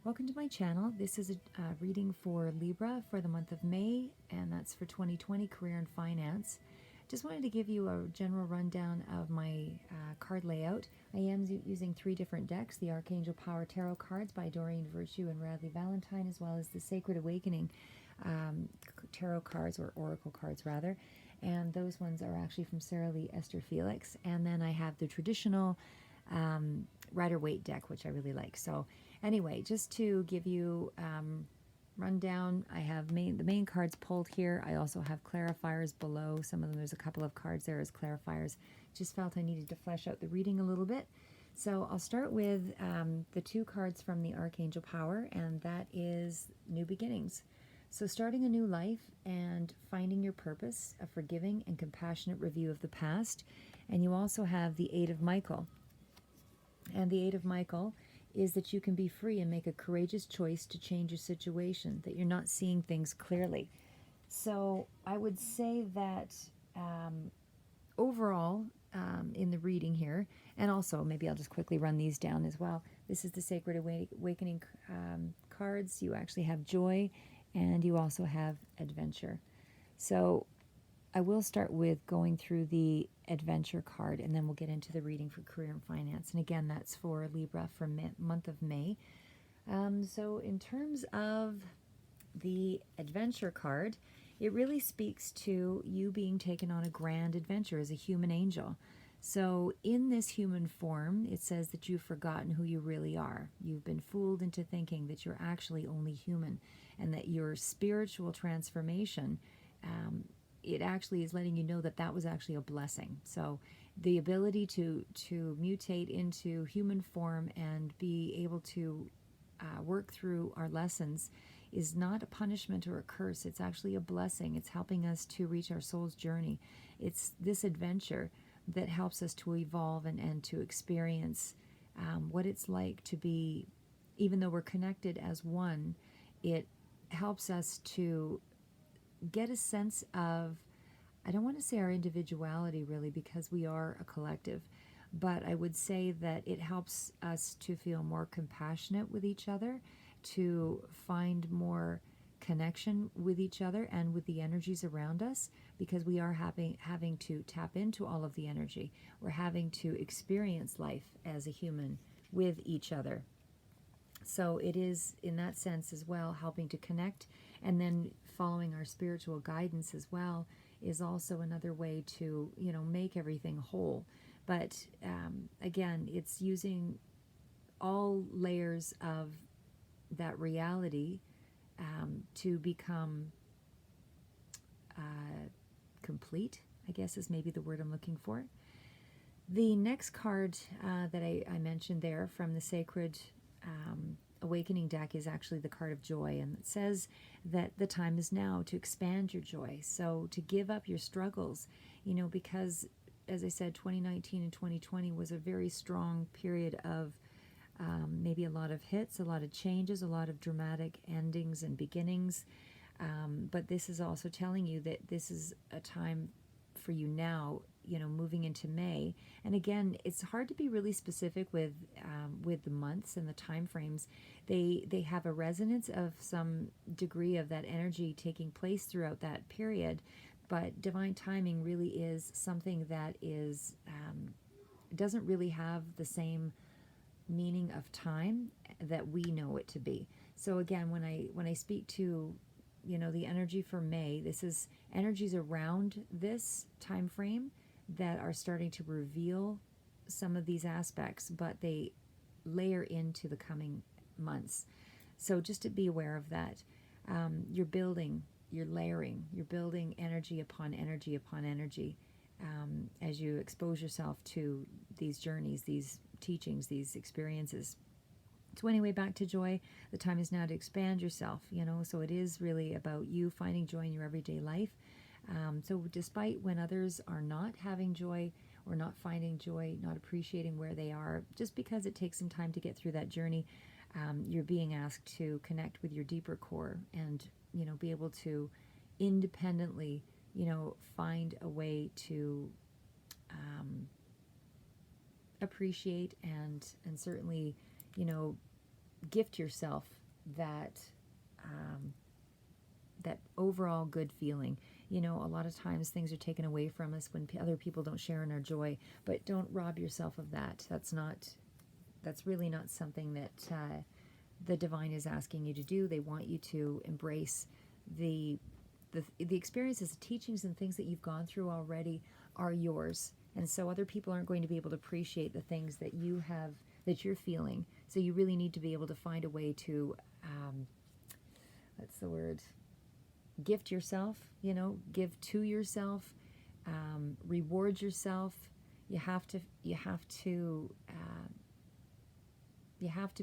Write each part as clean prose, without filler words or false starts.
Welcome to my channel. This is a reading for Libra for the month of May, and that's for 2020 Career and Finance. Just wanted to give you a general rundown of my card layout. I am using 3 different decks, the Archangel Power Tarot cards by Doreen Virtue and Radley Valentine, as well as the Sacred Awakening tarot cards, or oracle cards rather. And those ones are actually from Sarah Lee Esther Felix. And then I have the traditional Rider-Waite deck, which I really like. So anyway, just to give you rundown, I have the main cards pulled here. I also have clarifiers below. Some of them, there's a couple of cards there as clarifiers. Just felt I needed to flesh out the reading a little bit. So I'll start with the 2 cards from the Archangel Power, and that is New Beginnings. So starting a new life and finding your purpose, a forgiving and compassionate review of the past. And you also have the 8 of Michael. And the 8 of Michael is that you can be free and make a courageous choice to change your situation, that you're not seeing things clearly. So I would say that overall, in the reading here, and also maybe I'll just quickly run these down as well. This is the Sacred Awakening cards. You actually have joy, and you also have adventure. So I will start with going through the adventure card, and then we'll get into the reading for career and finance. And again, that's for Libra for month of May. So in terms of the adventure card, it really speaks to you being taken on a grand adventure as a human angel. So in this human form, it says that you've forgotten who you really are. You've been fooled into thinking that you're actually only human, and that your spiritual transformation, it actually is letting you know that that was actually a blessing. So the ability to mutate into human form and be able to work through our lessons is not a punishment or a curse. It's actually a blessing. It's helping us to reach our soul's journey. It's this adventure that helps us to evolve and to experience what it's like to be, even though we're connected as one, it helps us to get a sense of, I don't want to say our individuality really, because we are a collective, but I would say that it helps us to feel more compassionate with each other, to find more connection with each other and with the energies around us, because we are having to tap into all of the energy. We're having to experience life as a human with each other. So it is, in that sense as well, helping to connect, and then following our spiritual guidance as well is also another way to, make everything whole. But again, it's using all layers of that reality to become complete, I guess is maybe the word I'm looking for. The next card that I mentioned there from the Sacred Awakening deck is actually the card of joy, and it says that the time is now to expand your joy. So to give up your struggles, because as I said, 2019 and 2020 was a very strong period of maybe a lot of hits, a lot of changes, a lot of dramatic endings and beginnings. But this is also telling you that this is a time for you now, moving into May. And again, it's hard to be really specific with the months and the time frames. They have a resonance of some degree of that energy taking place throughout that period. But divine timing really is something that is doesn't really have the same meaning of time that we know it to be. So again, when I speak to the energy for May, this is energies around this time frame that are starting to reveal some of these aspects, but they layer into the coming months. So just to be aware of that. You're building, you're layering, you're building energy upon energy upon energy as you expose yourself to these journeys, these teachings, these experiences. So anyway, back to joy. The time is now to expand yourself, so it is really about you finding joy in your everyday life. So despite when others are not having joy or not finding joy, not appreciating where they are, just because it takes some time to get through that journey, you're being asked to connect with your deeper core and, be able to independently, find a way to appreciate and certainly, gift yourself that that overall good feeling. You know, a lot of times things are taken away from us when other people don't share in our joy, but don't rob yourself of that. That's really not something that the divine is asking you to do. They want you to embrace the experiences, the teachings, and things that you've gone through already are yours. And so other people aren't going to be able to appreciate the things that you have, that you're feeling. So you really need to be able to find a way to, what's the word? Gift yourself, you know, give to yourself, reward yourself. You have to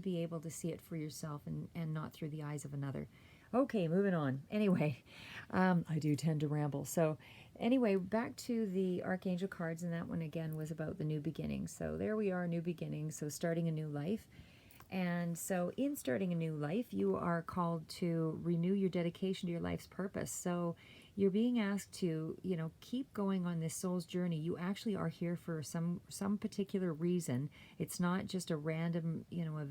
be able to see it for yourself and not through the eyes of another. Okay, moving on. Anyway, I do tend to ramble. So anyway, back to the Archangel cards, and that one again was about the new beginning. So there we are, new beginning. So starting a new life. And so in starting a new life, you are called to renew your dedication to your life's purpose. So you're being asked to, you know, keep going on this soul's journey. You actually are here for some particular reason. It's not just a random, you know,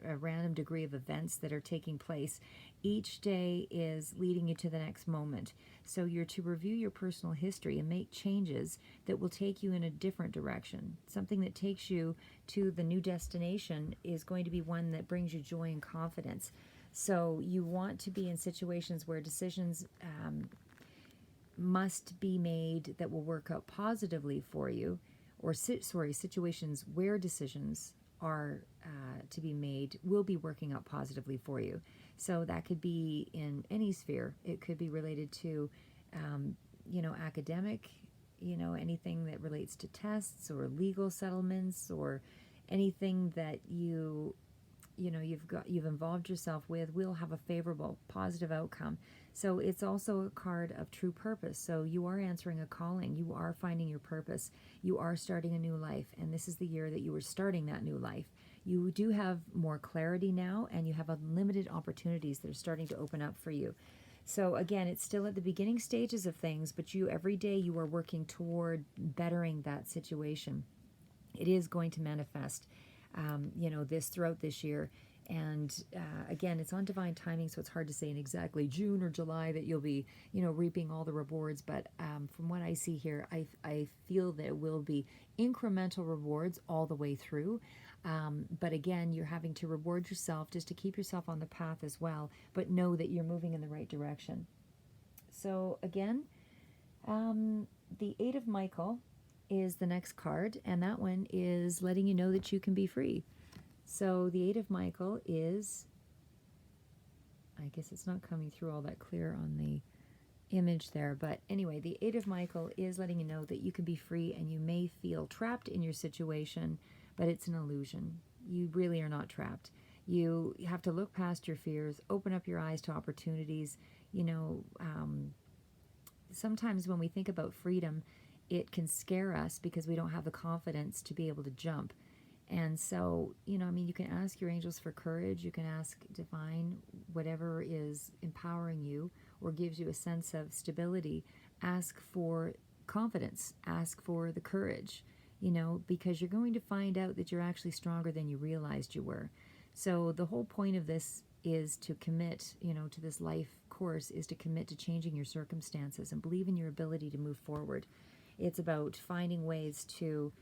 a random degree of events that are taking place. Each day is leading you to the next moment. So you're to review your personal history and make changes that will take you in a different direction. Something that takes you to the new destination is going to be one that brings you joy and confidence. So you want to be in situations where decisions must be made that will work out positively for you, or situations where decisions are to be made will be working out positively for you. So that could be in any sphere. It could be related to, you know, academic, you know, anything that relates to tests or legal settlements or anything that you've involved yourself with will have a favorable, positive outcome. So it's also a card of true purpose. So you are answering a calling. You are finding your purpose. You are starting a new life. And this is the year that you are starting that new life. You do have more clarity now, and you have unlimited opportunities that are starting to open up for you. So again, it's still at the beginning stages of things, but every day you are working toward bettering that situation. It is going to manifest, this throughout this year. And again, it's on divine timing, so it's hard to say in exactly June or July that you'll be, reaping all the rewards. But from what I see here, I feel that it will be incremental rewards all the way through. But again, you're having to reward yourself just to keep yourself on the path as well, but know that you're moving in the right direction. So again, the Eight of Michael is the next card, and that one is letting you know that you can be free. So the Eight of Michael is, I guess it's not coming through all that clear on the image there, but anyway, the Eight of Michael is letting you know that you can be free, and you may feel trapped in your situation, but it's an illusion. You really are not trapped. You have to look past your fears, open up your eyes to opportunities. Sometimes when we think about freedom, it can scare us because we don't have the confidence to be able to jump. And so, you can ask your angels for courage. You can ask divine, whatever is empowering you or gives you a sense of stability. Ask for confidence. Ask for the courage, because you're going to find out that you're actually stronger than you realized you were. So the whole point of this is to commit, to this life course, is to commit to changing your circumstances and believe in your ability to move forward. It's about finding ways to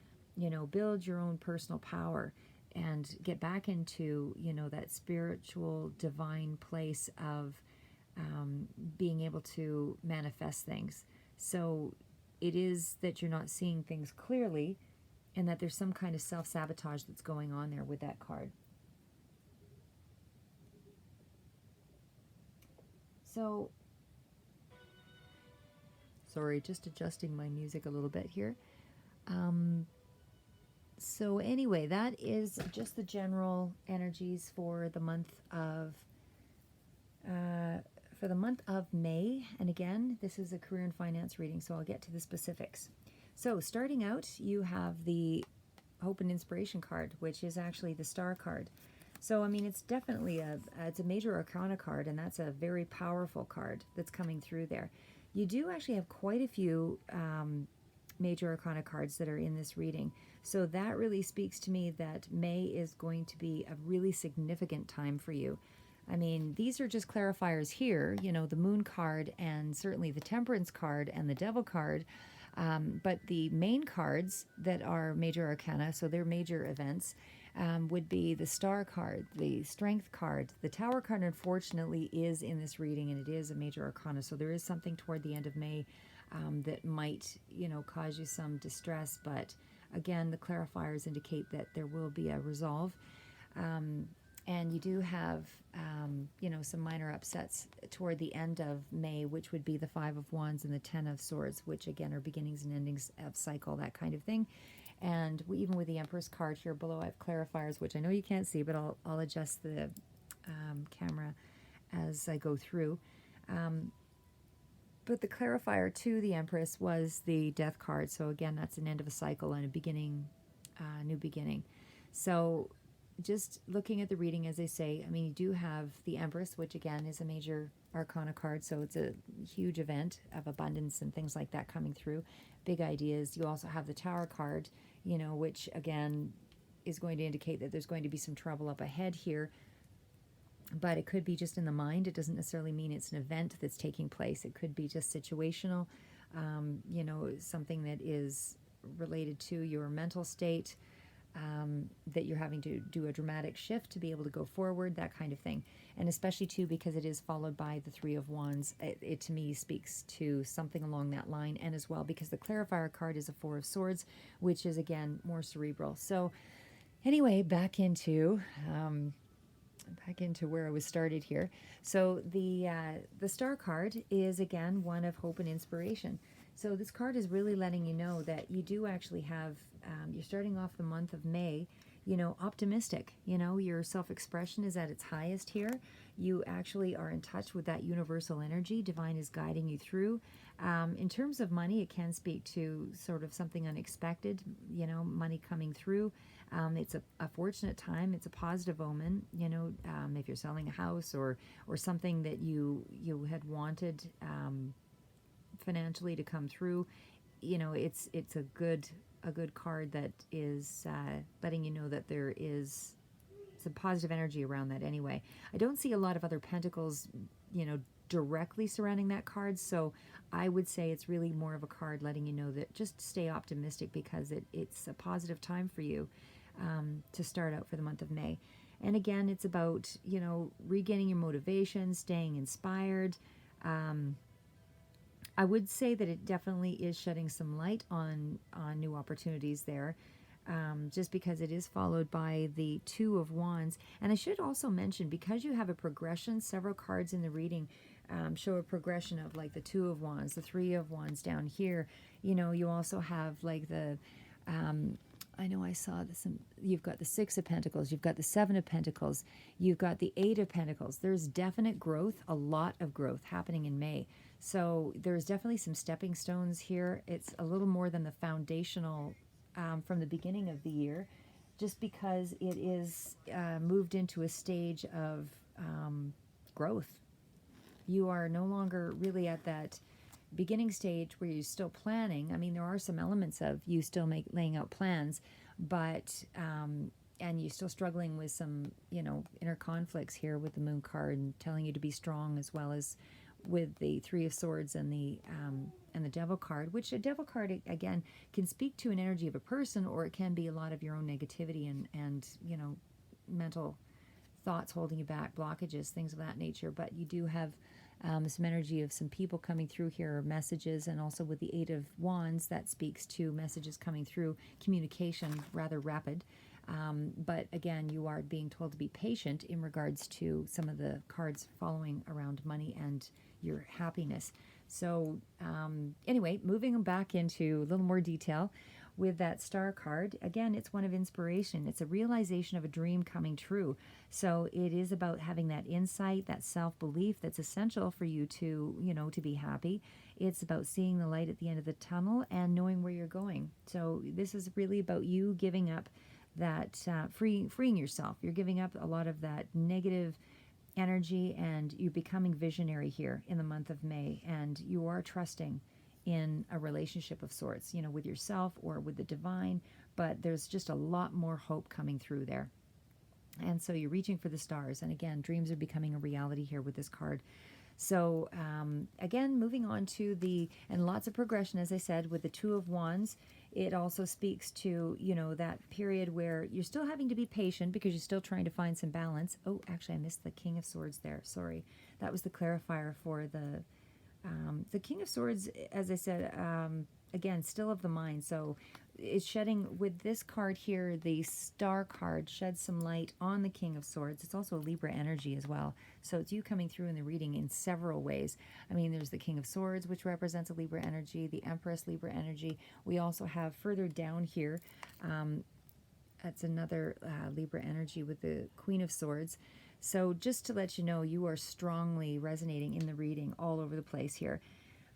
build your own personal power and get back into, that spiritual, divine place of being able to manifest things. So it is that you're not seeing things clearly, and that there's some kind of self-sabotage that's going on there with that card. So, sorry, just adjusting my music a little bit here. So anyway, that is just the general energies for the month of May. And again, this is a career and finance reading, so I'll get to the specifics. So starting out, you have the Hope and Inspiration card, which is actually the Star card. So it's definitely it's a major arcana card, and that's a very powerful card that's coming through there. You do actually have quite a few major arcana cards that are in this reading. So that really speaks to me that May is going to be a really significant time for you. I mean, these are just clarifiers here, you know, the Moon card and certainly the Temperance card and the Devil card. But the main cards that are major arcana, so they're major events, would be the Star card, the Strength card. The Tower card, unfortunately, is in this reading, and it is a major arcana. So there is something toward the end of May that might, you know, cause you some distress. But again, the clarifiers indicate that there will be a resolve. And you do have, you know, some minor upsets toward the end of May, which would be the Five of Wands and the Ten of Swords, which again are beginnings and endings of cycle, that kind of thing. And even with the Empress card here below, I have clarifiers, which I know you can't see, but I'll adjust the camera as I go through. But the clarifier to the Empress was the Death card. So again, that's an end of a cycle and a beginning, new beginning. So just looking at the reading, as I say, I mean, you do have the Empress, which again is a major arcana card, so it's a huge event of abundance and things like that coming through, big ideas. You also have the Tower card, you know, which again is going to indicate that there's going to be some trouble up ahead here, but it could be just in the mind. It doesn't necessarily mean it's an event that's taking place. It could be just situational, you know, something that is related to your mental state, that you're having to do a dramatic shift to be able to go forward, that kind of thing. And especially too, because it is followed by the Three of Wands, it to me speaks to something along that line. And as well, because the clarifier card is a Four of Swords, which is again more cerebral. So anyway, back into where I was started here. So the Star card is again one of hope and inspiration. So this card is really letting you know that you do actually have, you're starting off the month of May, you know, optimistic. You know, your self-expression is at its highest here. You actually are in touch with that universal energy. Divine is guiding you through. In terms of money, it can speak to sort of something unexpected, you know, money coming through. It's a fortunate time. It's a positive omen, you know, if you're selling a house or something that you had wanted, financially to come through, you know, it's a good card that is letting you know that there is some positive energy around that anyway. I don't see a lot of other pentacles, you know, directly surrounding that card, so I would say it's really more of a card letting you know that just stay optimistic, because it's a positive time for you to start out for the month of May. And again, it's about, you know, regaining your motivation, staying inspired. I would say that it definitely is shedding some light on new opportunities there, just because it is followed by the Two of Wands. And I should also mention, because you have a progression, several cards in the reading show a progression of like the Two of Wands, the Three of Wands down here. You know, you also have like the, I know I saw this, you've got the Six of Pentacles, you've got the Seven of Pentacles, you've got the Eight of Pentacles. There's definite growth, a lot of growth happening in May. So there's definitely some stepping stones here. It's a little more than the foundational from the beginning of the year, just because it is moved into a stage of growth. You are no longer really at that beginning stage where you're still planning. I mean, there are some elements of you still laying out plans, but and you're still struggling with some, you know, inner conflicts here with the Moon card and telling you to be strong, as well as with the Three of Swords and the Devil card, which a Devil card again can speak to an energy of a person, or it can be a lot of your own negativity and you know, mental thoughts holding you back, blockages, things of that nature. But you do have some energy of some people coming through here, messages, and also with the Eight of Wands, that speaks to messages coming through, communication, rather rapid. But again, you are being told to be patient in regards to some of the cards following around money and your happiness. So anyway, moving back into a little more detail with that Star card, again, it's one of inspiration. It's a realization of a dream coming true. So it is about having that insight, that self-belief that's essential for you to, you know, to be happy. It's about seeing the light at the end of the tunnel and knowing where you're going. So this is really about you giving up that, freeing yourself. You're giving up a lot of that negative energy, and you're becoming visionary here in the month of May, and you are trusting in a relationship of sorts, with yourself or with the divine, but there's just a lot more hope coming through there. And so you're reaching for the stars. And again, dreams are becoming a reality here with this card. So again, moving on to and lots of progression, as I said, with the Two of Wands. It also speaks to, that period where you're still having to be patient because you're still trying to find some balance. Oh, actually, I missed the King of Swords there. Sorry. That was the clarifier for the King of Swords, as I said, again, still of the mind. So it's shedding, with this card here, the Star card sheds some light on the King of Swords. It's also a Libra energy as well. So it's you coming through in the reading in several ways. I mean, there's the King of Swords, which represents a Libra energy, the Empress, Libra energy. We also have further down here, that's another Libra energy with the Queen of Swords. So just to let you know, you are strongly resonating in the reading all over the place here.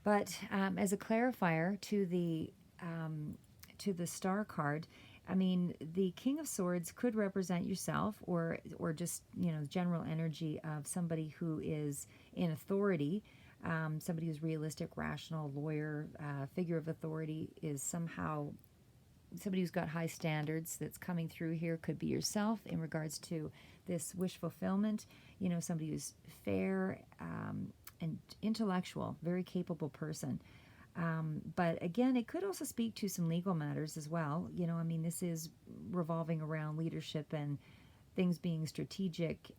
But as a clarifier to the Star card, I mean, the King of Swords could represent yourself, or just, general energy of somebody who is in authority, somebody who's realistic, rational, lawyer, figure of authority, is somehow somebody who's got high standards that's coming through here. Could be yourself in regards to this wish fulfillment, somebody who's fair and intellectual, very capable person. But again, it could also speak to some legal matters as well. I mean, this is revolving around leadership and things being strategic,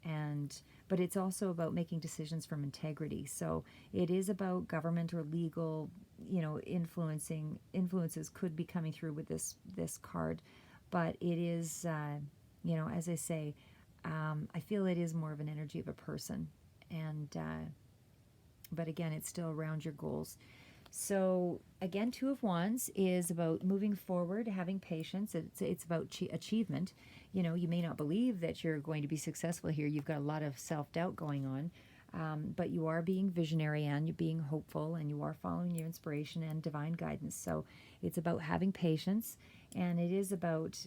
but it's also about making decisions from integrity. So it is about government or legal, influences could be coming through with this card. But it is, as I say, I feel it is more of an energy of a person. But again, it's still around your goals. So again, Two of Wands is about moving forward, having patience. It's about achievement. You may not believe that you're going to be successful here. You've got a lot of self-doubt going on, but you are being visionary and you're being hopeful, and you are following your inspiration and divine guidance. So it's about having patience, and it is about,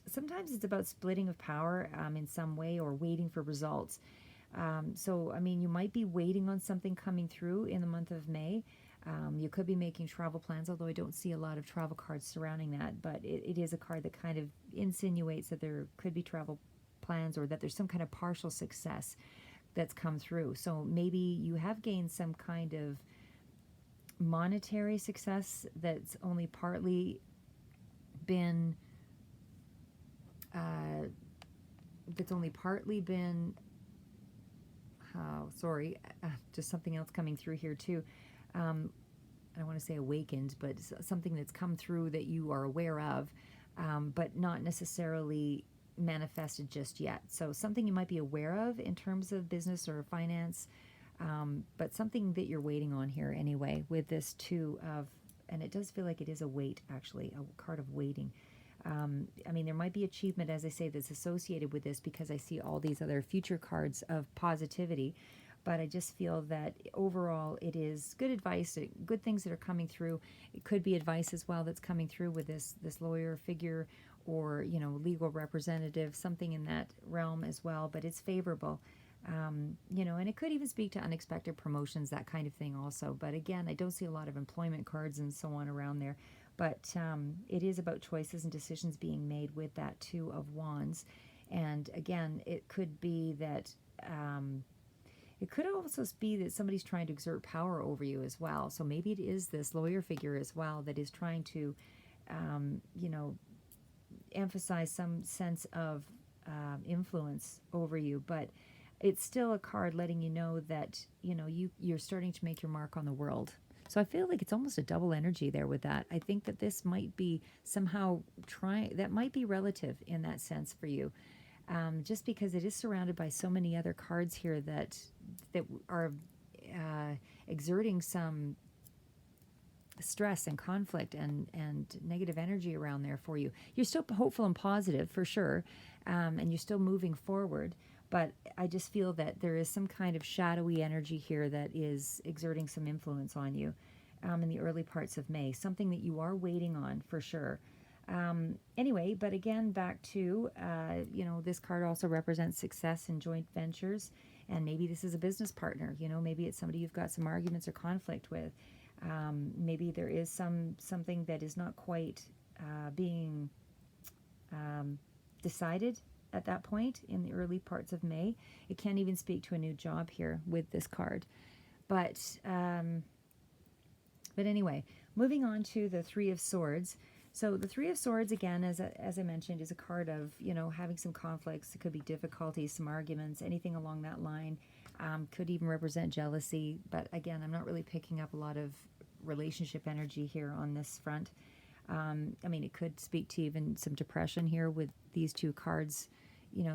sometimes it's about splitting of power in some way, or waiting for results. So, I mean, you might be waiting on something coming through in the month of May. You could be making travel plans, although I don't see a lot of travel cards surrounding that. But it is a card that kind of insinuates that there could be travel plans, or that there's some kind of partial success that's come through. So maybe you have gained some kind of monetary success that's only partly been just something else coming through here too. I don't want to say awakened, but something that's come through that you are aware of, but not necessarily manifested just yet. So something you might be aware of in terms of business or finance, but something that you're waiting on here anyway with this and it does feel like it is a wait, actually, a card of waiting. I mean, there might be achievement, as I say, that's associated with this, because I see all these other future cards of positivity. But I just feel that overall it is good advice, good things that are coming through. It could be advice as well that's coming through with this lawyer figure, or, legal representative, something in that realm as well. But it's favorable. And it could even speak to unexpected promotions, that kind of thing also. But again, I don't see a lot of employment cards and so on around there. But it is about choices and decisions being made with that Two of Wands. And again, it could be that, it could also be that somebody's trying to exert power over you as well. So maybe it is this lawyer figure as well that is trying to, emphasize some sense of influence over you. But it's still a card letting you know that, you're starting to make your mark on the world. So I feel like it's almost a double energy there with that. I think that this might be somehow that might be relative in that sense for you. Just because it is surrounded by so many other cards here that are exerting some stress and conflict and negative energy around there for you. You're still hopeful and positive for sure, and you're still moving forward. But I just feel that there is some kind of shadowy energy here that is exerting some influence on you in the early parts of May. Something that you are waiting on for sure. Anyway, but again, back to, this card also represents success in joint ventures. And maybe this is a business partner. Maybe it's somebody you've got some arguments or conflict with. Maybe there is something that is not quite being decided at that point in the early parts of May. It can't even speak to a new job here with this card. But anyway, moving on to the Three of Swords. So the Three of Swords, again, as I mentioned, is a card of, having some conflicts. It could be difficulties, some arguments, anything along that line. Could even represent jealousy. But again, I'm not really picking up a lot of relationship energy here on this front. It could speak to even some depression here with these two cards,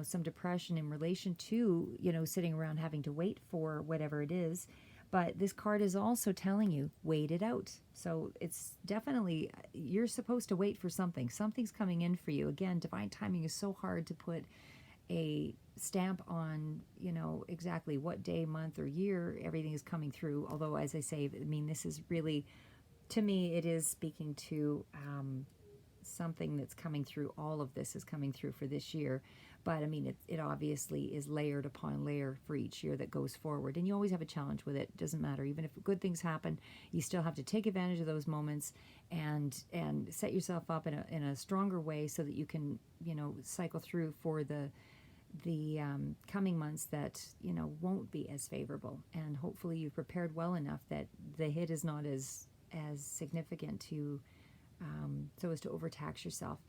some depression in relation to, sitting around having to wait for whatever it is. But this card is also telling you, wait it out. So it's definitely, you're supposed to wait for something. Something's coming in for you. Again, divine timing is so hard to put a stamp on, exactly what day, month, or year everything is coming through. Although, as I say, this is really, to me, it is speaking to something that's coming through. All of this is coming through for this year. But, it obviously is layered upon layer for each year that goes forward. And you always have a challenge with it. It doesn't matter. Even if good things happen, you still have to take advantage of those moments and set yourself up in a stronger way so that you can, cycle through for the coming months that, won't be as favorable. And hopefully you've prepared well enough that the hit is not as significant to so as to overtax yourself.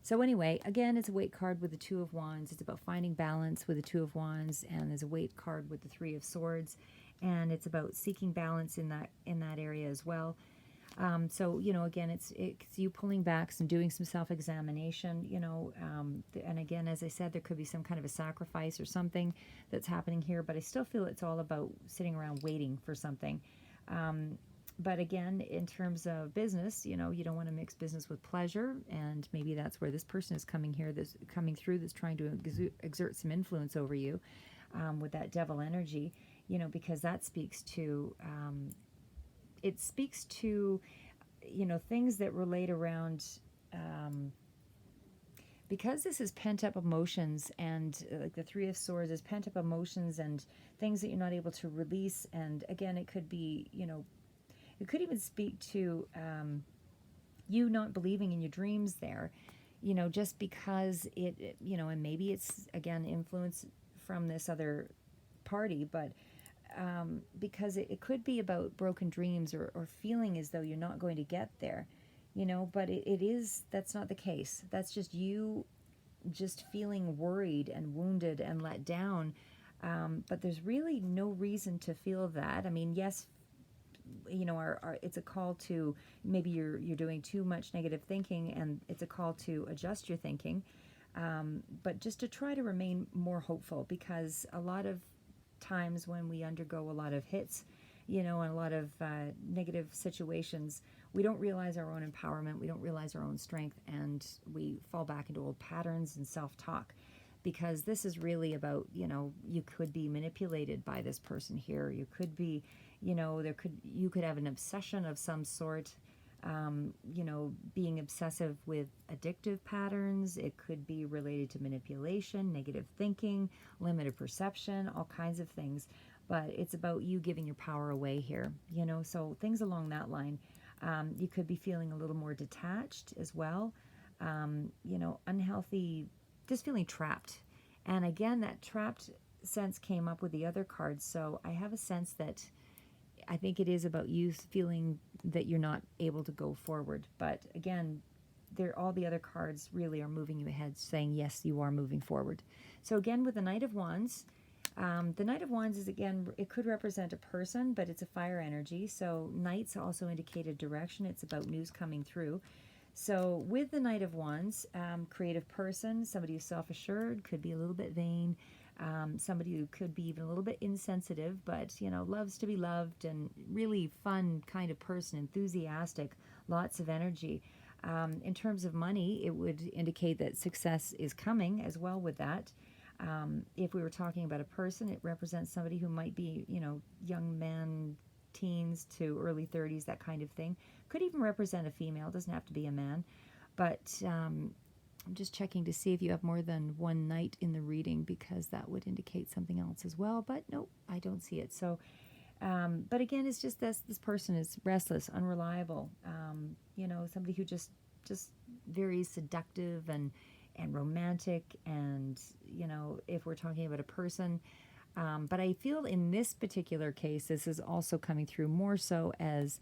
So anyway, again, it's a weight card with the Two of Wands. It's about finding balance with the Two of Wands, and there's a weight card with the Three of Swords, and it's about seeking balance in that area as well. So, again, it's you pulling back, doing some self-examination, and again, as I said, there could be some kind of a sacrifice or something that's happening here, but I still feel it's all about sitting around waiting for something. But again, in terms of business, you don't want to mix business with pleasure, and maybe that's where this person is coming through, that's trying to exert some influence over you with that devil energy, because that speaks to, things that relate around, because this is pent-up emotions, and like the Three of Swords is pent-up emotions and things that you're not able to release. And again, it could be, it could even speak to you not believing in your dreams there, just because and maybe it's, again, influence from this other party, but because it could be about broken dreams or feeling as though you're not going to get there, but that's not the case. That's just you just feeling worried and wounded and let down. But there's really no reason to feel that. Yes, it's a call to, maybe you're doing too much negative thinking, and it's a call to adjust your thinking, but just to try to remain more hopeful, because a lot of times when we undergo a lot of hits, and a lot of negative situations, we don't realize our own empowerment, we don't realize our own strength, and we fall back into old patterns and self-talk. Because this is really about, you could be manipulated by this person here. You could be, you could have an obsession of some sort, being obsessive with addictive patterns. It could be related to manipulation, negative thinking, limited perception, all kinds of things. But it's about you giving your power away here, so things along that line. You could be feeling a little more detached as well, unhealthy, just feeling trapped. And again, that trapped sense came up with the other cards. So I have a sense that I think it is about you feeling that you're not able to go forward. But again, all the other cards really are moving you ahead, saying, yes, you are moving forward. So again, with the Knight of Wands, the Knight of Wands is, again, it could represent a person, but it's a fire energy. So Knights also indicate a direction. It's about news coming through. So with the Knight of Wands, creative person, somebody who's self-assured, could be a little bit vain, somebody who could be even a little bit insensitive, but, loves to be loved, and really fun kind of person, enthusiastic, lots of energy. In terms of money, it would indicate that success is coming as well with that. If we were talking about a person, it represents somebody who might be, young man, teens to early 30s, that kind of thing. Could even represent a female, doesn't have to be a man. But I'm just checking to see if you have more than one knight in the reading, because that would indicate something else as well. But no, I don't see it. So But again, it's just this person is restless, unreliable, somebody who just very seductive and romantic, and if we're talking about a person. But I feel in this particular case, this is also coming through more so as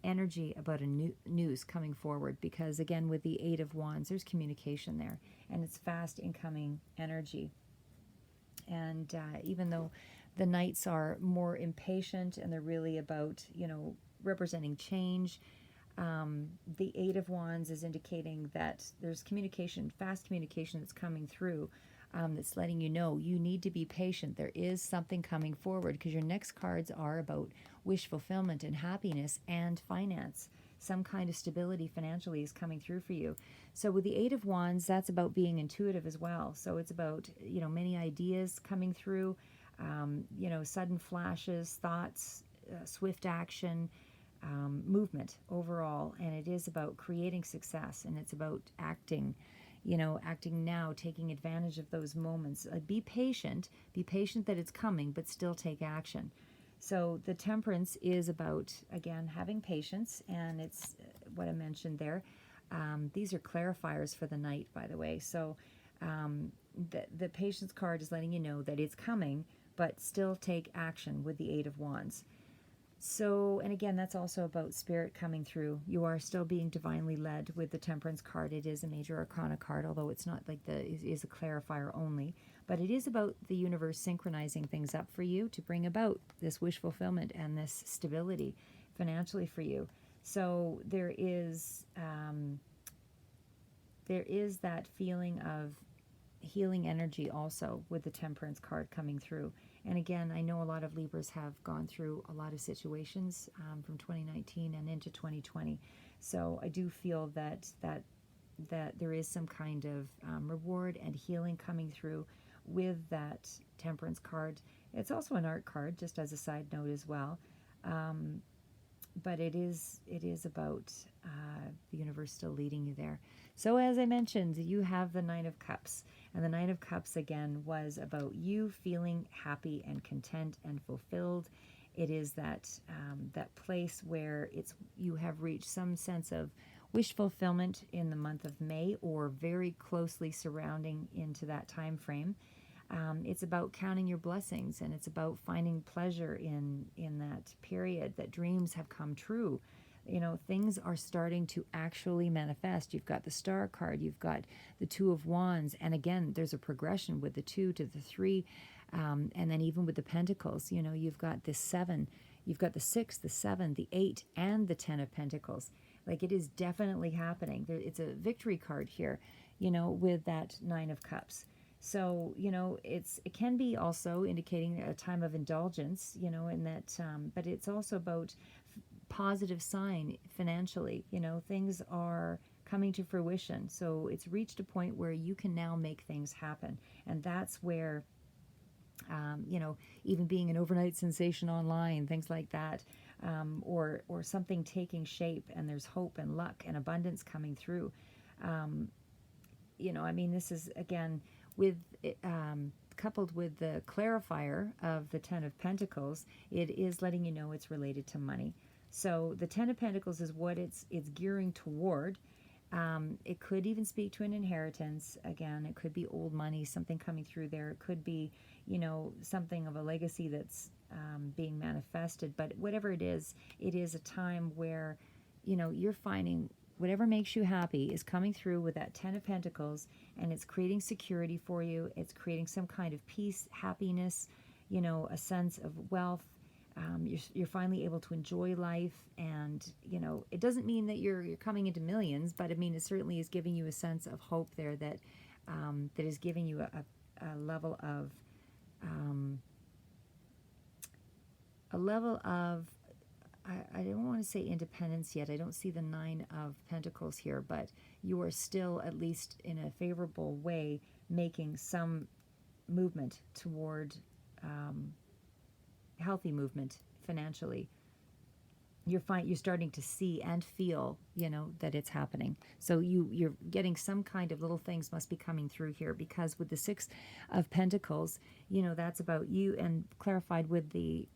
energy about a news coming forward, because again, with the Eight of Wands, there's communication there, and it's fast incoming energy. And even though the Knights are more impatient and they're really about, representing change, the Eight of Wands is indicating that there's communication, fast communication that's coming through, that's letting you know you need to be patient. There is something coming forward, because your next cards are about wish fulfillment and happiness and finance. Some kind of stability financially is coming through for you. So with the Eight of Wands, that's about being intuitive as well. So it's about, many ideas coming through, sudden flashes, thoughts, swift action, movement overall. And it is about creating success, and it's about acting now, taking advantage of those moments. Be patient that it's coming, but still take action. So the Temperance is about, again, having patience, and it's what I mentioned there. These are clarifiers for the Knight, by the way. So the Patience card is letting you know that it's coming, but still take action with the Eight of Wands. So, and again, that's also about spirit coming through. You are still being divinely led with the Temperance card. It is a major arcana card, although it's not like it is a clarifier only. But it is about the universe synchronizing things up for you to bring about this wish fulfillment and this stability financially for you. So there is that feeling of healing energy also with the Temperance card coming through. And again, I know a lot of Libras have gone through a lot of situations from 2019 and into 2020. So I do feel that there is some kind of reward and healing coming through with that Temperance card. It's also an art card, just as a side note as well. But it is about the universe still leading you there. So as I mentioned, you have the Nine of Cups. And the Nine of Cups, again, was about you feeling happy and content and fulfilled. It is that place where you have reached some sense of wish fulfillment in the month of May, or very closely surrounding into that time frame. It's about counting your blessings, and it's about finding pleasure in that period, that dreams have come true. Things are starting to actually manifest. You've got the Star card, you've got the Two of Wands, and again, there's a progression with the 2 to the 3, and then even with the Pentacles, you've got the 7, you've got the 6, the 7, the 8, and the 10 of Pentacles. Like, it is definitely happening. It's a victory card here, with that Nine of Cups. So, it can be also indicating a time of indulgence, in that, but it's also about positive sign financially. Things are coming to fruition. So it's reached a point where you can now make things happen. And that's where, even being an overnight sensation online, things like that, or something taking shape, and there's hope and luck and abundance coming through. This is, again, with coupled with the clarifier of the 10 of Pentacles, it is letting you know it's related to money. So the 10 of Pentacles is what it's gearing toward. It could even speak to an inheritance. Again, it could be old money, something coming through there. It could be, something of a legacy that's being manifested. But whatever it is a time where, you're finding whatever makes you happy is coming through with that 10 of Pentacles, and it's creating security for you. It's creating some kind of peace, happiness, a sense of wealth. You're finally able to enjoy life, and it doesn't mean that you're coming into millions, but it certainly is giving you a sense of hope there, that is giving you a level of I don't want to say independence yet. I don't see the 9 of Pentacles here, but you are still, at least in a favorable way, making some movement toward healthy movement financially. you're starting to see and feel, that it's happening. So you're getting some kind of little things must be coming through here, because with the Six of Pentacles, that's about you, and clarified with the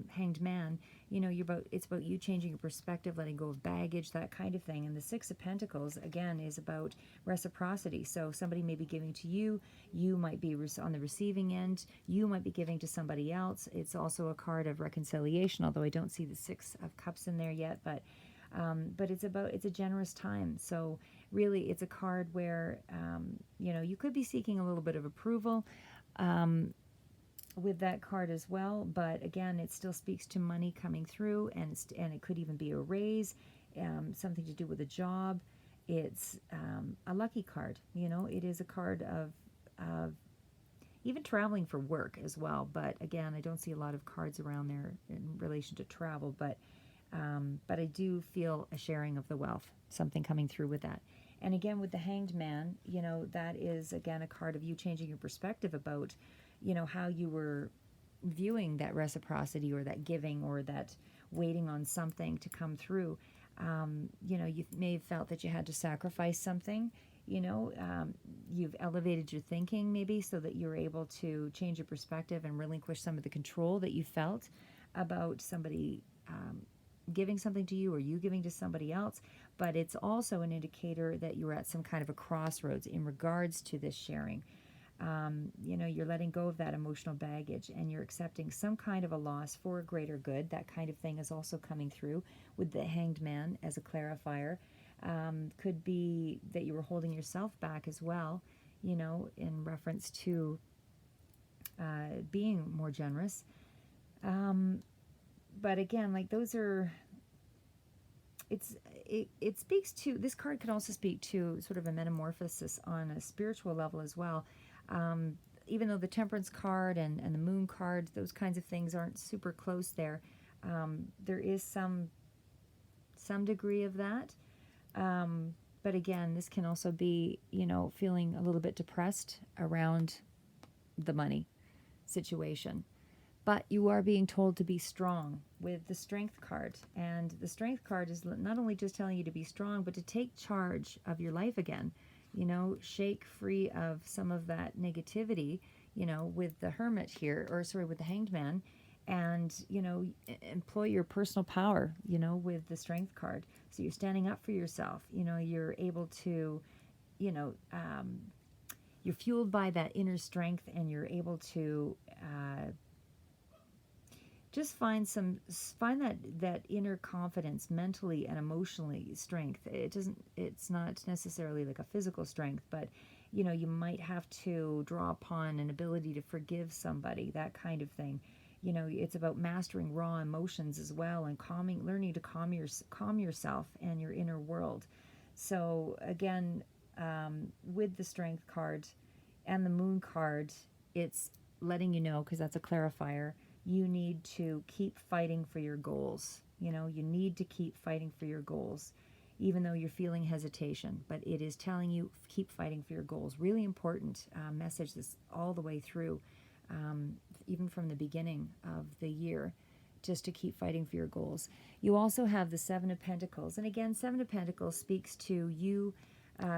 Hanged Man, it's about you changing your perspective, letting go of baggage, that kind of thing. And the Six of Pentacles again is about reciprocity. So somebody may be giving to you, you might be on the receiving end, you might be giving to somebody else. It's also a card of reconciliation, although I don't see the Six of Cups in there yet, but it's a generous time. So really it's a card where you could be seeking a little bit of approval with that card as well, but again, it still speaks to money coming through, and it could even be a raise, something to do with a job. It's a lucky card. It is a card of even traveling for work as well. But again, I don't see a lot of cards around there in relation to travel, but I do feel a sharing of the wealth, something coming through with that. And again, with the Hanged Man, that is again a card of you changing your perspective about how you were viewing that reciprocity, or that giving, or that waiting on something to come through. You may have felt that you had to sacrifice something. You've elevated your thinking maybe, so that you're able to change your perspective and relinquish some of the control that you felt about somebody giving something to you, or you giving to somebody else. But it's also an indicator that you're at some kind of a crossroads in regards to this sharing. You're letting go of that emotional baggage, and you're accepting some kind of a loss for a greater good. That kind of thing is also coming through with the Hanged Man as a clarifier. Could be that you were holding yourself back as well, in reference to being more generous. But again, like those are, it speaks to, this card could also speak to sort of a metamorphosis on a spiritual level as well. Even though the Temperance card and the Moon card, those kinds of things aren't super close there, there is some degree of that. But again, this can also be, feeling a little bit depressed around the money situation. But you are being told to be strong with the Strength card. And the Strength card is not only just telling you to be strong, but to take charge of your life again. Shake free of some of that negativity, with the Hermit here, with the Hanged Man, and, employ your personal power, with the Strength card. So you're standing up for yourself, you're able to, you're fueled by that inner strength, and you're able to just find that inner confidence, mentally and emotionally strength. It's not necessarily like a physical strength, but you might have to draw upon an ability to forgive somebody, that kind of thing. It's about mastering raw emotions as well, and learning to calm yourself and your inner world. So again, with the Strength card and the Moon card, it's letting you know, because that's a clarifier, you need to keep fighting for your goals. You need to keep fighting for your goals, even though you're feeling hesitation. But it is telling you, keep fighting for your goals. Really important message this all the way through, even from the beginning of the year, just to keep fighting for your goals. You also have the Seven of Pentacles. And again, Seven of Pentacles speaks to you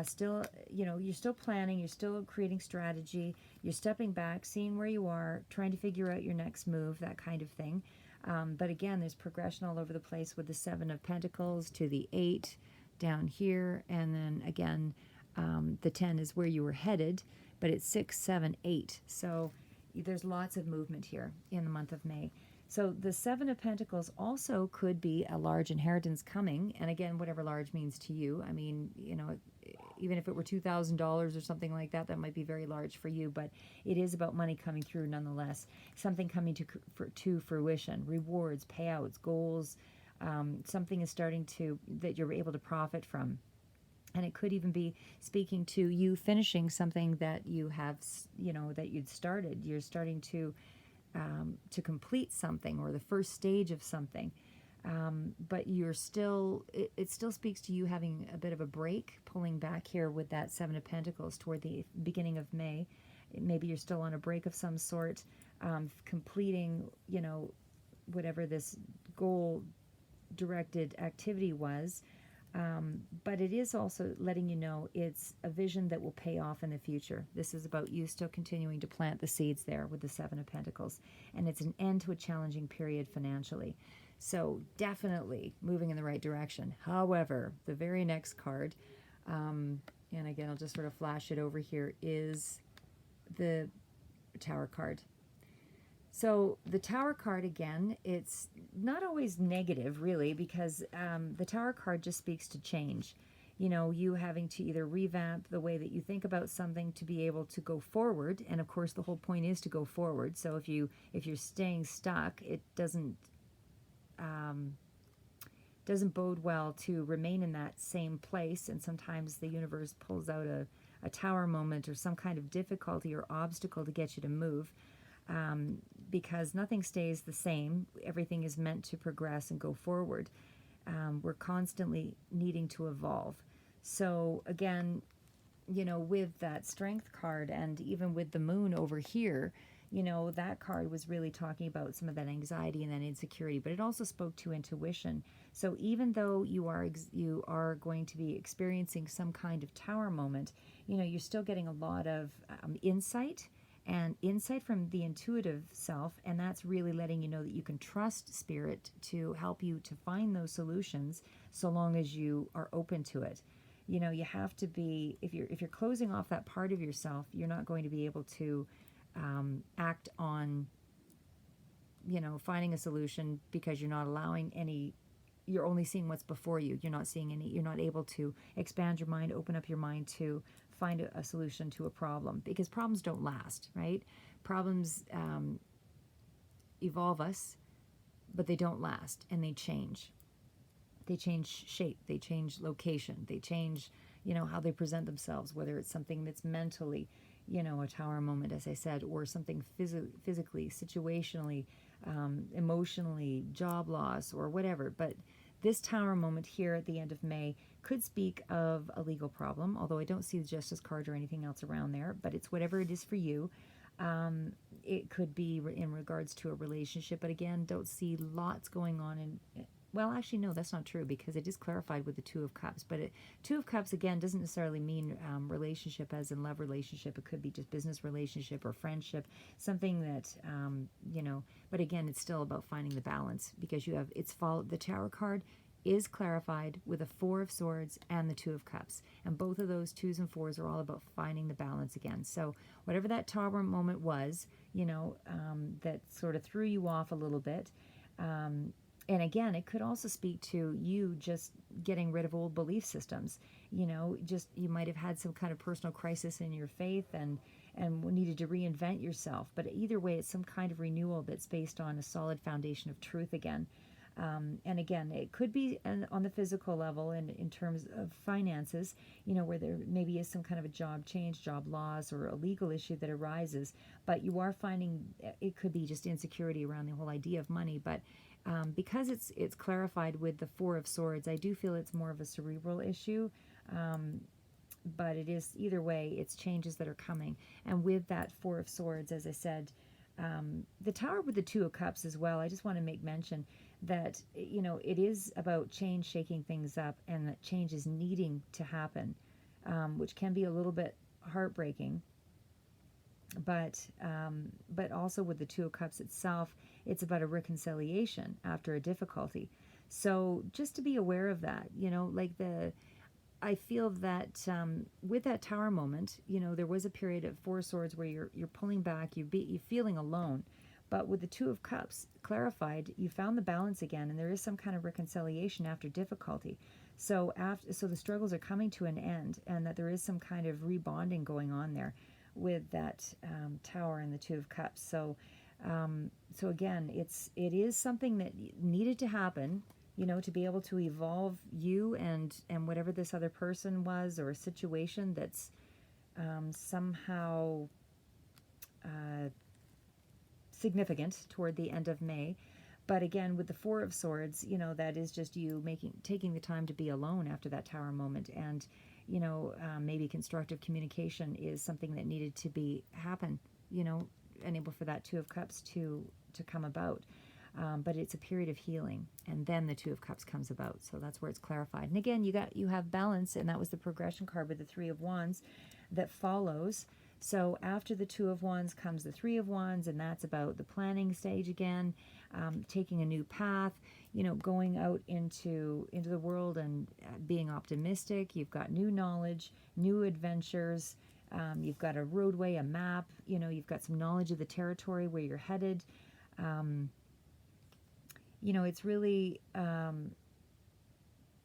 still, you're still planning, you're still creating strategy, you're stepping back, seeing where you are, trying to figure out your next move, that kind of thing. But again, there's progression all over the place with the Seven of Pentacles to the 8 down here. And then again, the 10 is where you were headed, but it's 6, 7, 8. So there's lots of movement here in the month of May. So the Seven of Pentacles also could be a large inheritance coming. And again, whatever large means to you. I mean, even if it were $2,000 or something like that, that might be very large for you. But it is about money coming through nonetheless. Something coming to fruition, rewards, payouts, goals. Something is starting that you're able to profit from. And it could even be speaking to you finishing something that you have, that you'd started. You're starting to complete something, or the first stage of something. But you're still, it still speaks to you having a bit of a break, pulling back here with that Seven of Pentacles toward the beginning of May. Maybe you're still on a break of some sort, completing, whatever this goal directed activity was. But it is also letting you know it's a vision that will pay off in the future. This is about you still continuing to plant the seeds there with the Seven of Pentacles. And it's an end to a challenging period financially. So definitely moving in the right direction. However, the very next card, and again, I'll just sort of flash it over here, is the Tower card. So the Tower card, again, it's not always negative, really, because the Tower card just speaks to change. You know, you having to either revamp the way that you think about something to be able to go forward. And of course, the whole point is to go forward. So if you're staying stuck, it doesn't bode well to remain in that same place. And sometimes the universe pulls out a tower moment or some kind of difficulty or obstacle to get you to move. Because nothing stays the same. Everything is meant to progress and go forward. We're constantly needing to evolve. So again, you know, with that Strength card and even with the Moon over here, you know, that card was really talking about some of that anxiety and that insecurity, but it also spoke to intuition. So even though you are going to be experiencing some kind of tower moment, you know, you're still getting a lot of insight from the intuitive self, and that's really letting you know that you can trust Spirit to help you to find those solutions so long as you are open to it. You know, you have to be, if you're closing off that part of yourself, you're not going to be able to act on, you know, finding a solution because you're not allowing any, you're only seeing what's before you. You're not seeing any, you're not able to expand your mind, open up your mind to find a solution to a problem, because problems don't last, right? Problems evolve us, but they don't last, and they change. They change shape, they change location, they change, you know, how they present themselves, whether it's something that's mentally, you know, a tower moment, as I said, or something physically, situationally, emotionally, job loss, or whatever. But this tower moment here at the end of May could speak of a legal problem, although I don't see the Justice card or anything else around there, but it's whatever it is for you. It could be in regards to a relationship, but again, don't see lots going on in... Well, actually, no, that's not true, because it is clarified with the Two of Cups. But Two of Cups, again, doesn't necessarily mean relationship as in love relationship. It could be just business relationship or friendship, something that, you know, but again, it's still about finding the balance, because you have, the Tower card is clarified with a Four of Swords and the Two of Cups. And both of those twos and fours are all about finding the balance again. So whatever that tower moment was, you know, that sort of threw you off a little bit, and again, it could also speak to you just getting rid of old belief systems. You know, just you might have had some kind of personal crisis in your faith and needed to reinvent yourself. But either way, it's some kind of renewal that's based on a solid foundation of truth again. And again, it could be on the physical level and in terms of finances, you know, where there maybe is some kind of a job change, job loss, or a legal issue that arises. But you are finding it could be just insecurity around the whole idea of money. But because it's clarified with the Four of Swords, I do feel it's more of a cerebral issue. But it is, either way, it's changes that are coming. And with that Four of Swords, as I said, the Tower with the Two of Cups as well, I just want to make mention that, you know, it is about change, shaking things up, and that change is needing to happen, which can be a little bit heartbreaking. But also with the Two of Cups itself, it's about a reconciliation after a difficulty. So just to be aware of that, you know, like I feel that with that tower moment, you know, there was a period of Four Swords where you're pulling back, you're feeling alone. But with the Two of Cups clarified, you found the balance again, and there is some kind of reconciliation after difficulty. So the struggles are coming to an end, and that there is some kind of rebonding going on there with that Tower and the Two of Cups. So again, it is something that needed to happen, you know, to be able to evolve you and whatever this other person was, or a situation that's somehow significant toward the end of May. But again, with the Four of Swords, you know, that is just you taking the time to be alone after that tower moment. And, you know, maybe constructive communication is something that needed to happen, you know, enable for that Two of Cups to come about. but it's a period of healing. And then the Two of Cups comes about. So that's where it's clarified. And again, you have balance, and that was the progression card with the Three of Wands that follows. So after the Two of Wands comes the Three of Wands, and that's about the planning stage again, taking a new path, going out into the world and being optimistic. You've got new knowledge, new adventures. You've got a roadway, a map. You've got some knowledge of the territory where you're headed. It's really,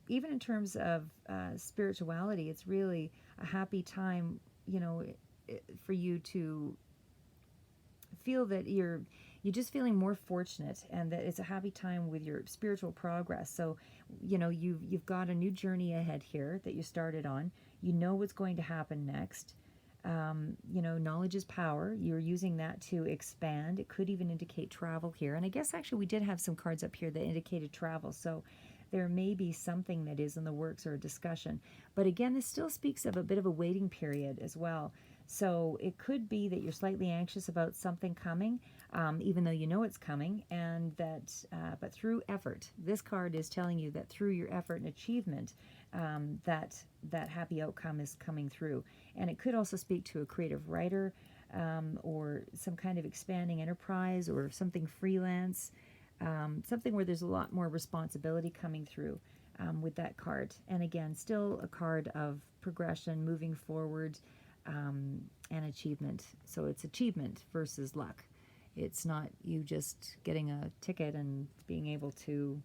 even in terms of spirituality, it's really a happy time, for you to feel that you're just feeling more fortunate, and that it's a happy time with your spiritual progress. So, you've got a new journey ahead here that you started on. You know what's going to happen next. Knowledge is power. You're using that to expand. It could even indicate travel here. And I guess actually we did have some cards up here that indicated travel. So there may be something that is in the works or a discussion. But again, this still speaks of a bit of a waiting period as well. So it could be that you're slightly anxious about something coming, even though you know it's coming, and that, but through effort, this card is telling you that through your effort and achievement, that happy outcome is coming through. And it could also speak to a creative writer, or some kind of expanding enterprise, or something freelance, something where there's a lot more responsibility coming through with that card. And again, still a card of progression, moving forward, and achievement. So it's achievement versus luck. It's not you just getting a ticket and being able to,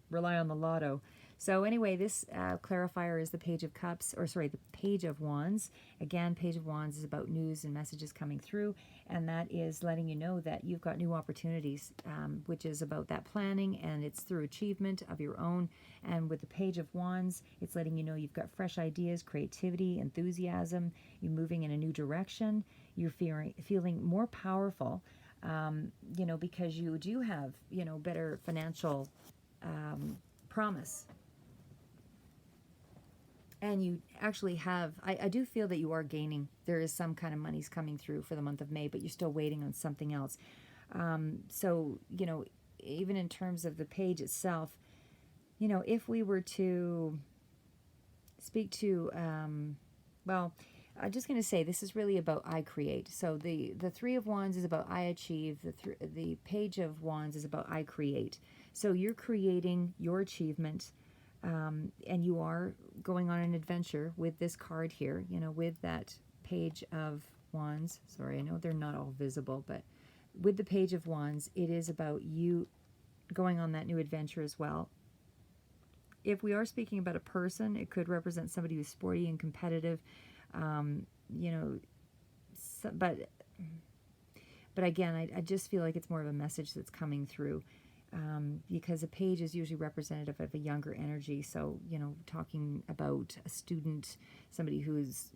rely on the lotto. So anyway, this clarifier is the Page of Cups, or sorry, the Page of Wands. Again, Page of Wands is about news and messages coming through, and that is letting you know that you've got new opportunities, which is about that planning, and it's through achievement of your own. And with the Page of Wands, it's letting you know you've got fresh ideas, creativity, enthusiasm. You're moving in a new direction. You're feeling more powerful, because you do have, better financial promise. And you actually have, I do feel that you are gaining. There is some kind of money's coming through for the month of May, but you're still waiting on something else. So, even in terms of the page itself, if we were to speak to, well, I'm just going to say this is really about I create. So the Three of Wands is about I achieve. The Page of Wands is about I create. So you're creating your achievement, and you are going on an adventure with this card here, with that Page of Wands. Sorry, I know they're not all visible, but with the Page of Wands, it is about you going on that new adventure as well. If we are speaking about a person, it could represent somebody who's sporty and competitive, but again, I just feel like it's more of a message that's coming through, because a page is usually representative of a younger energy. So, talking about a student, somebody who's,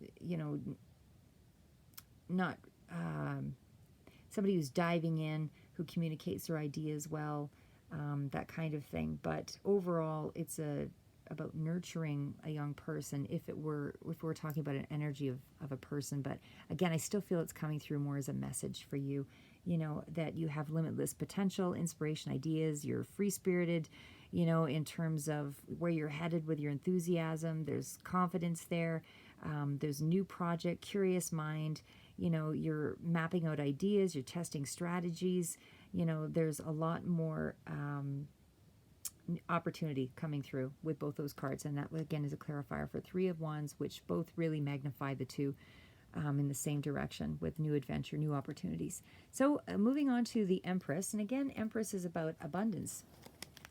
not, somebody who's diving in, who communicates their ideas well, that kind of thing. But overall, it's about nurturing a young person, if we're talking about an energy of a person. But again, I still feel it's coming through more as a message for you, that you have limitless potential, inspiration, ideas, you're free-spirited, in terms of where you're headed with your enthusiasm. There's confidence there. There's a new project, curious mind, you're mapping out ideas, you're testing strategies, there's a lot more opportunity coming through with both those cards. And that, again, is a clarifier for Three of Wands, which both really magnify the two in the same direction, with new adventure, new opportunities. So moving on to the Empress. And again, Empress is about abundance.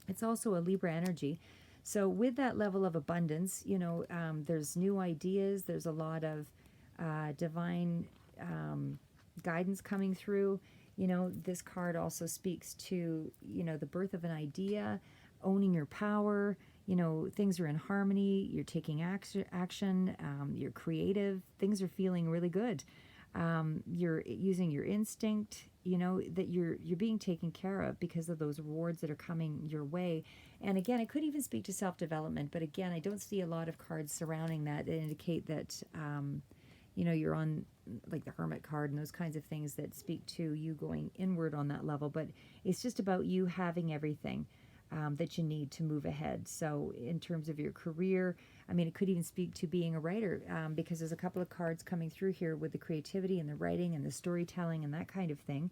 It's also a Libra energy. So with that level of abundance, there's new ideas. There's a lot of divine guidance coming through. This card also speaks to, the birth of an idea, owning your power. Things are in harmony. You're taking action. You're creative. Things are feeling really good. You're using your instinct. That you're being taken care of because of those rewards that are coming your way. And again, it could even speak to self-development. But again, I don't see a lot of cards surrounding that indicate that, you're on like the Hermit card and those kinds of things that speak to you going inward on that level. But it's just about you having everything that you need to move ahead. So in terms of your career, I mean, it could even speak to being a writer, because there's a couple of cards coming through here with the creativity and the writing and the storytelling and that kind of thing,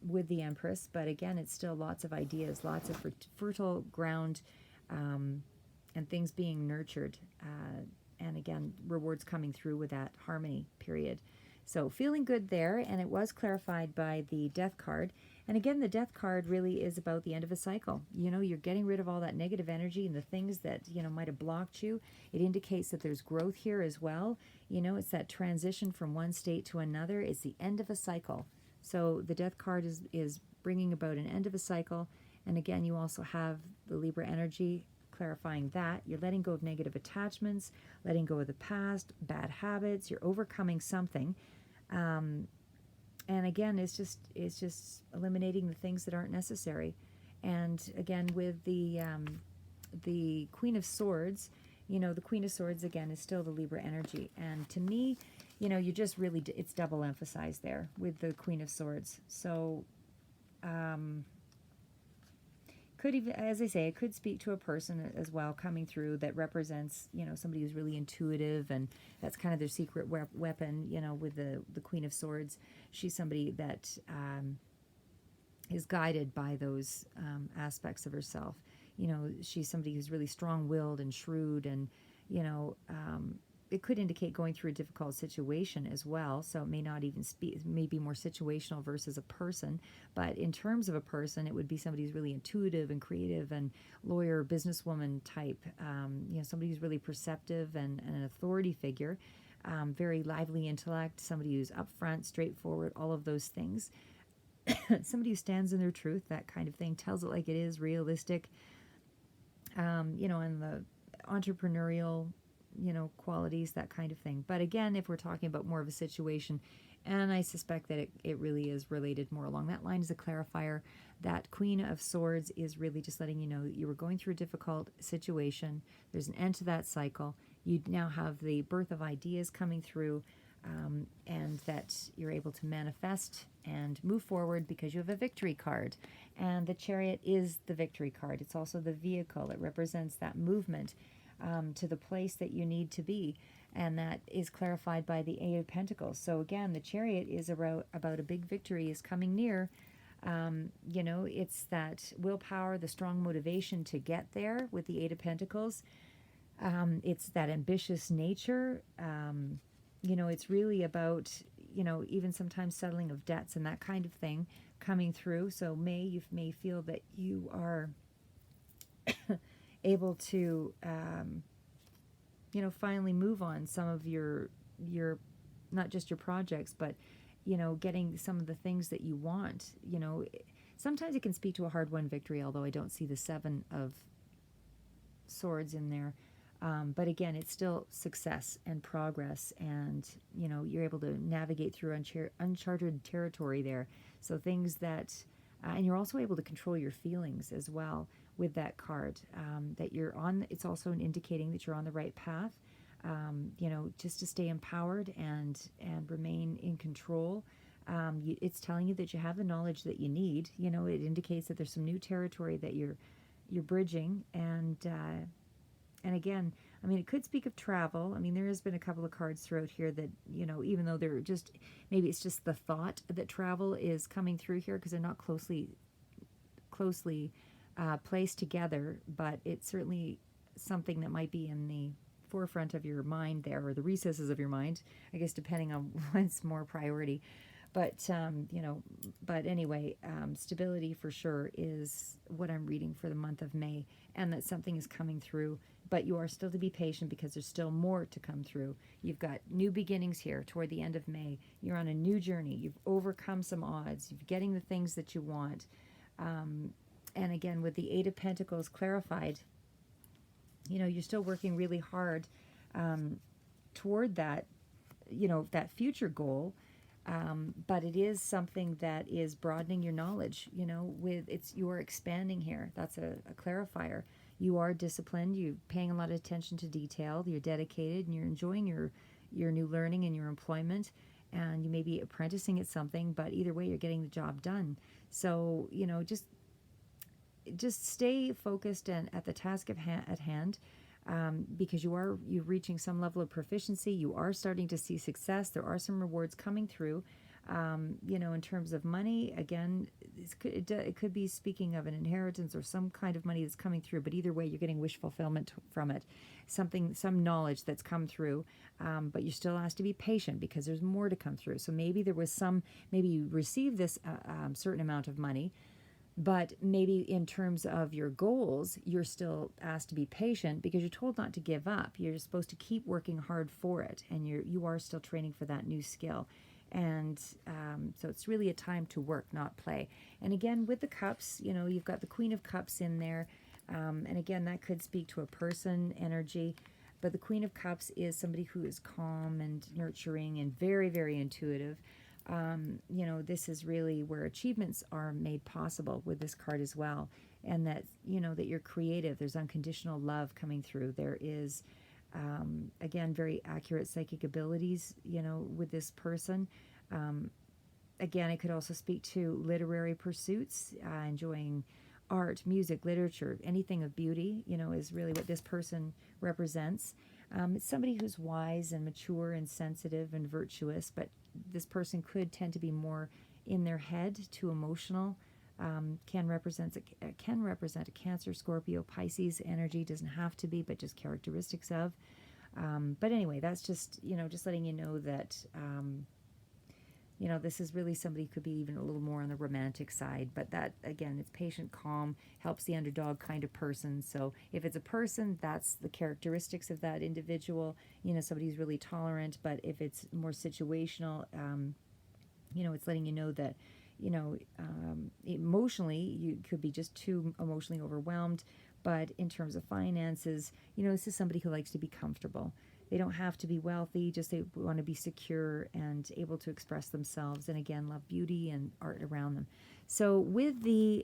with the Empress. But again, it's still lots of ideas, lots of fertile ground, and things being nurtured. And again, rewards coming through with that harmony period. So feeling good there, and it was clarified by the Death card. And again, the Death card really is about the end of a cycle. You're getting rid of all that negative energy and the things that, might have blocked you. It indicates that there's growth here as well. It's that transition from one state to another. It's the end of a cycle. So the Death card is bringing about an end of a cycle. And again, you also have the Libra energy clarifying that. You're letting go of negative attachments, letting go of the past, bad habits. You're overcoming something. And again, it's just eliminating the things that aren't necessary. And again, with the Queen of Swords, the Queen of Swords again is still the Libra energy. And to me, you just really, it's double emphasized there with the Queen of Swords. So could even, as I say, it could speak to a person as well coming through that represents, somebody who's really intuitive, and that's kind of their secret weapon, with the Queen of Swords. She's somebody that is guided by those aspects of herself. She's somebody who's really strong-willed and shrewd, and, it could indicate going through a difficult situation as well. So it may not even speak, it may be more situational versus a person. But in terms of a person, it would be somebody who's really intuitive and creative and lawyer, businesswoman type. Somebody who's really perceptive and an authority figure. Very lively intellect, somebody who's upfront, straightforward, all of those things. Somebody who stands in their truth, that kind of thing, tells it like it is, realistic. And the entrepreneurial, qualities, that kind of thing. But again, if we're talking about more of a situation, and I suspect that it really is related more along that line as a clarifier, that Queen of Swords is really just letting you know that you were going through a difficult situation. There's an end to that cycle. You now have the birth of ideas coming through, and that you're able to manifest and move forward because you have a victory card. And the Chariot is the victory card. It's also the vehicle. It represents that movement to the place that you need to be, and that is clarified by the Eight of Pentacles. So again, the Chariot is about a big victory is coming near. It's that willpower, the strong motivation to get there with the Eight of Pentacles. It's that ambitious nature. It's really about, even sometimes settling of debts and that kind of thing coming through. So you may feel that you are able to, finally move on some of your not just your projects, but, getting some of the things that you want. Sometimes it can speak to a hard-won victory, although I don't see the Seven of Swords in there. But again, it's still success and progress, and, you're able to navigate through uncharted territory there. So things that, and you're also able to control your feelings as well with that card, that you're on. It's also indicating that you're on the right path, just to stay empowered and remain in control. It's telling you that you have the knowledge that you need. It indicates that there's some new territory that you're bridging, and again, I mean, it could speak of travel. I mean, there has been a couple of cards throughout here that, even though they're just, maybe it's just the thought that travel is coming through here because they're not closely placed together, but it's certainly something that might be in the forefront of your mind there, or the recesses of your mind, I guess, depending on what's more priority. But, but anyway, stability for sure is what I'm reading for the month of May, and that something is coming through, but you are still to be patient because there's still more to come through. You've got new beginnings here toward the end of May. You're on a new journey. You've overcome some odds. You're getting the things that you want. And again, with the Eight of Pentacles clarified, you're still working really hard toward that, that future goal. But it is something that is broadening your knowledge, you are expanding here. That's a clarifier. You are disciplined. You're paying a lot of attention to detail. You're dedicated, and you're enjoying your new learning in your employment, and you may be apprenticing at something, but either way, you're getting the job done. So, just stay focused and at the task at hand, because you're reaching some level of proficiency. You are starting to see success. There are some rewards coming through. In terms of money, again, it could be speaking of an inheritance or some kind of money that's coming through, but either way, you're getting wish fulfillment from it, some knowledge that's come through, but you're still asked to be patient because there's more to come through. So maybe maybe you received this certain amount of money, but maybe in terms of your goals, you're still asked to be patient because you're told not to give up. You're supposed to keep working hard for it, and you are still training for that new skill. And so it's really a time to work, not play. And again, with the cups, you've got the Queen of Cups in there. And again, that could speak to a person energy. But the Queen of Cups is somebody who is calm and nurturing and very, very intuitive. This is really where achievements are made possible with this card as well. And that, that you're creative. There's unconditional love coming through. There is, again, very accurate psychic abilities, with this person. Again, it could also speak to literary pursuits, enjoying art, music, literature, anything of beauty, is really what this person represents. It's somebody who's wise and mature and sensitive and virtuous, but this person could tend to be more in their head, too emotional. Can represent a Cancer, Scorpio, Pisces energy. Doesn't have to be, but just characteristics of. But anyway, that's just just letting you know that this is really somebody who could be even a little more on the romantic side. But that, again, it's patient, calm, helps the underdog kind of person. So if it's a person, that's the characteristics of that individual. Somebody who's really tolerant. But if it's more situational, it's letting you know that, emotionally, you could be just too emotionally overwhelmed. But in terms of finances, this is somebody who likes to be comfortable. They don't have to be wealthy, just they want to be secure and able to express themselves. And again, love beauty and art around them. So with the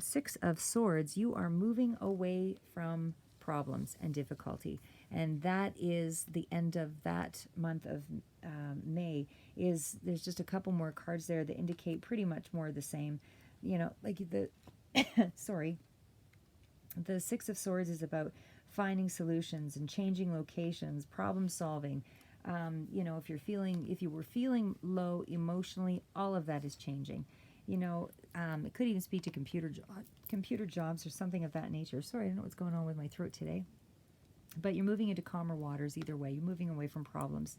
Six of Swords, you are moving away from problems and difficulty. And that is the end of that month of May. There's just a couple more cards there that indicate pretty much more of the same. Like the, sorry. The Six of Swords is about finding solutions and changing locations, problem solving. If you were feeling low emotionally, all of that is changing. It could even speak to computer jobs or something of that nature. Sorry, I don't know what's going on with my throat today. But you're moving into calmer waters either way. You're moving away from problems.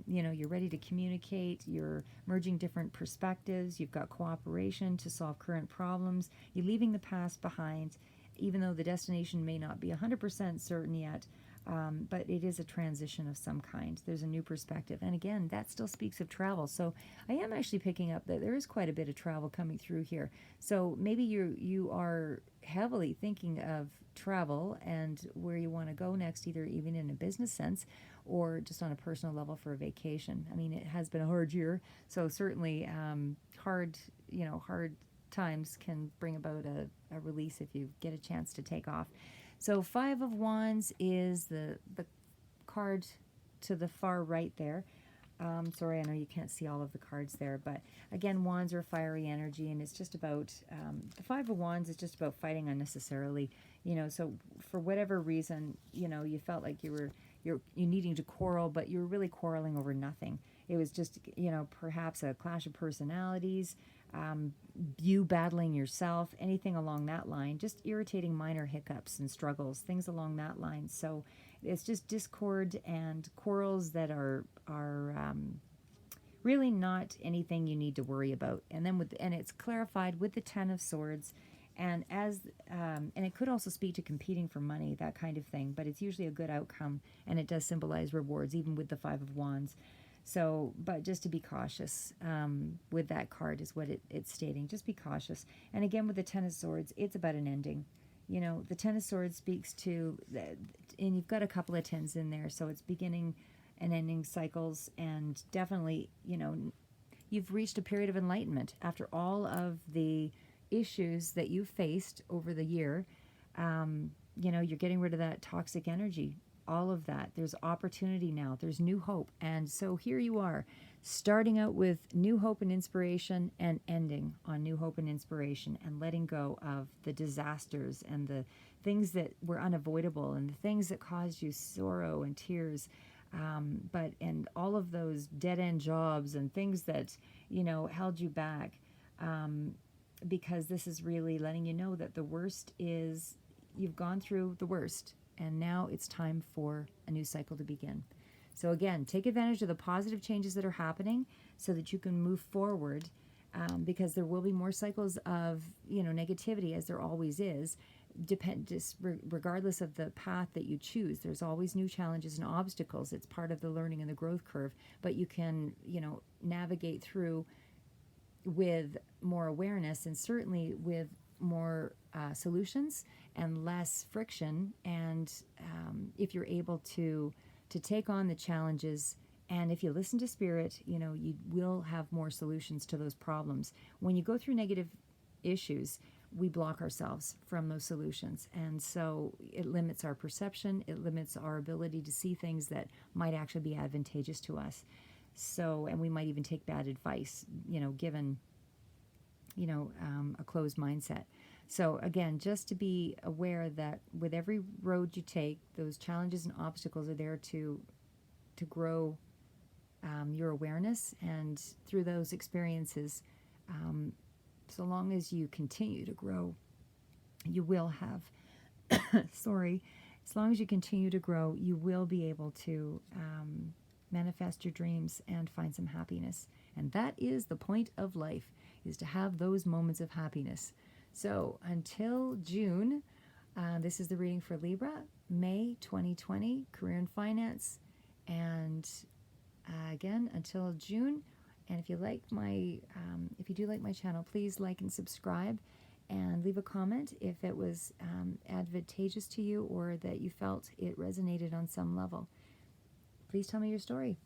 You're ready to communicate. You're merging different perspectives. You've got cooperation to solve current problems. You're leaving the past behind, even though the destination may not be 100% certain yet, but it is a transition of some kind. There's a new perspective. And again, that still speaks of travel. So I am actually picking up that there is quite a bit of travel coming through here. So maybe you are heavily thinking of travel and where you want to go next, either even in a business sense or just on a personal level for a vacation. I mean, it has been a hard year, so certainly hard times can bring about a release if you get a chance to take off. So Five of Wands is the card to the far right there. Sorry, I know you can't see all of the cards there, but again, wands are fiery energy, and it's just about, the Five of Wands is just about fighting unnecessarily, so for whatever reason, you felt like you're needing to quarrel, but you're really quarreling over nothing. It was just, perhaps a clash of personalities, you battling yourself, anything along that line, just irritating minor hiccups and struggles, things along that line. So it's just discord and quarrels that are really not anything you need to worry about. And then and it's clarified with the Ten of Swords, and and it could also speak to competing for money, that kind of thing. But it's usually a good outcome, and it does symbolize rewards, even with the Five of Wands. So, but just to be cautious with that card is what it's stating. Just be cautious. And again, with the Ten of Swords, it's about an ending. The Ten of Swords speaks to, and you've got a couple of tens in there, so it's beginning and ending cycles, and definitely, you've reached a period of enlightenment after all of the issues that you faced over the year. You're getting rid of that toxic energy. all of that. There's opportunity now. There's new hope. And so here you are, starting out with new hope and inspiration and ending on new hope and inspiration, and letting go of the disasters and the things that were unavoidable and the things that caused you sorrow and tears. And all of those dead-end jobs and things that, held you back. Because this is really letting you know that the worst is, you've gone through the worst, and now it's time for a new cycle to begin. So again, take advantage of the positive changes that are happening so that you can move forward, because there will be more cycles of negativity, as there always is. Regardless of the path that you choose, there's always new challenges and obstacles. It's part of the learning and the growth curve, but you can navigate through with more awareness, and certainly with more solutions and less friction. And if you're able to take on the challenges, and if you listen to spirit, you will have more solutions to those problems. When you go through negative issues, we block ourselves from those solutions, and so it limits our perception. It limits our ability to see things that might actually be advantageous to us. So, and we might even take bad advice, given, a closed mindset. So again, just to be aware that with every road you take, those challenges and obstacles are there to grow your awareness, and through those experiences, so long as you continue to grow, you will have, as long as you continue to grow, you will be able to manifest your dreams and find some happiness. And that is the point of life, is to have those moments of happiness. So until June, this is the reading for Libra, May 2020, career and finance. And again, until June. And if you like if you do like my channel, please like and subscribe, and leave a comment if it was advantageous to you, or that you felt it resonated on some level. Please tell me your story.